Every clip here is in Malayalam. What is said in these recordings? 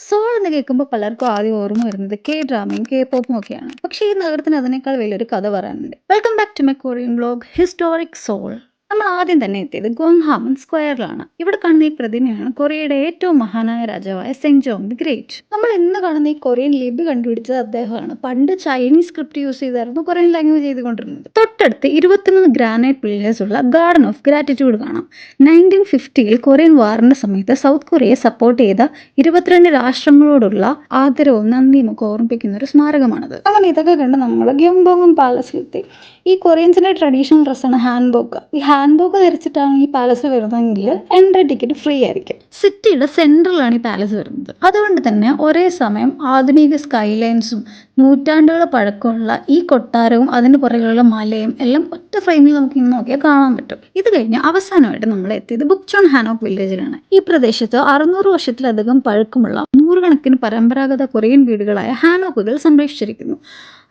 സോൾ എന്ന് കേൾക്കുമ്പോൾ പലർക്കും ആദ്യം ഓർമ്മ വരുന്നത് കെ ഡ്രാമയും കെ പോപ്പും ഒക്കെയാണ്. പക്ഷേ ഈ നഗരത്തിന് അതിനേക്കാൾ വലിയൊരു കഥ പറയാനുണ്ട്. Welcome back to my Korean vlog historic Seoul. നമ്മൾ ആദ്യം തന്നെ എത്തിയത് ഗോങ്ഹാമൻ സ്ക്വയറിലാണ്. ഇവിടെ കാണുന്ന ഈ പ്രതിമയാണ് കൊറിയയുടെ ഏറ്റവും മഹാനായ രാജാവായ സെങ്ജോങ് ദി ഗ്രേറ്റ്. നമ്മൾ ഇന്ന് കാണുന്ന ഈ കൊറിയൻ ലിപി കണ്ടുപിടിച്ചത് അദ്ദേഹമാണ്. പണ്ട് ചൈനീസ് സ്ക്രിപ്റ്റ് യൂസ് ചെയ്തായിരുന്നു കൊറിയൻ ലാംഗ്വേജ് ചെയ്തുകൊണ്ടിരുന്നത്. തൊട്ടടുത്ത് 23 ഗ്രാനൈറ്റ് പില്ലേഴ്സ് ഉള്ള ഗാർഡൻ ഓഫ് ഗ്രാറ്റിറ്റ്യൂഡ് കാണാം. 1950-ൽ കൊറിയൻ വാറിന്റെ സമയത്ത് സൗത്ത് കൊറിയയെ സപ്പോർട്ട് ചെയ്ത 22 രാഷ്ട്രങ്ങളോടുള്ള ആദരവും നന്ദിയും ഒക്കെ ഓർമ്മിപ്പിക്കുന്ന ഒരു സ്മാരകമാണത്. അങ്ങനെ ഇതൊക്കെ കണ്ട് നമ്മൾ ഗംബോങ്ങും പാലസിലെത്തി. ഈ കൊറിയൻസിന്റെ ട്രഡീഷണൽ ഡ്രസ്സാണ് ഹാൻബോക്ക്. ഈ ഹാൻബോക്ക് ധരിച്ചിട്ടാണ് ഈ പാലസിൽ വരുന്നതെങ്കിൽ എൻട്രി ടിക്കറ്റ് ഫ്രീ ആയിരിക്കും. സിറ്റിയുടെ സെൻട്രലാണ് ഈ പാലസ് വരുന്നത്. അതുകൊണ്ട് തന്നെ ഒരേ സമയം ആധുനിക സ്കൈലൈൻസും നൂറ്റാണ്ടുകൾ പഴക്കമുള്ള ഈ കൊട്ടാരവും അതിന് പുറകെയുള്ള മലയും എല്ലാം ഒറ്റ ഫ്രെയിമിൽ നമുക്ക് ഇന്ന് നോക്കിയാൽ കാണാൻ പറ്റും. ഇത് കഴിഞ്ഞ് അവസാനമായിട്ട് നമ്മൾ എത്തിയത് ബുക്ചോൺ ഹാനോക്ക് വില്ലേജിലാണ്. ഈ പ്രദേശത്ത് 600 വർഷത്തിലധികം പഴക്കമുള്ള നൂറുകണക്കിന് പരമ്പരാഗത കൊറിയൻ വീടുകളായ ഹാനോക്കുകൾ സംരക്ഷിച്ചിരിക്കുന്നു.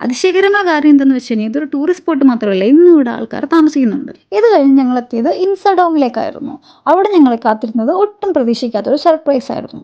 അതിശയകരമായ കാര്യം എന്തെന്ന് വെച്ച് കഴിഞ്ഞാൽ ഇതൊരു ടൂറിസ്റ്റ് സ്പോട്ട് മാത്രമല്ല, ഇന്നും ഇവിടെ ആൾക്കാർ താമസിക്കുന്നുണ്ട്. ഇത് കഴിഞ്ഞ് ഞങ്ങൾ എത്തിയത് ഇൻസഡോങ്ങിലേക്കായിരുന്നു. അവിടെ ഞങ്ങളെ കാത്തിരുന്നത് ഒട്ടും പ്രതീക്ഷിക്കാത്തൊരു സർപ്രൈസ് ആയിരുന്നു.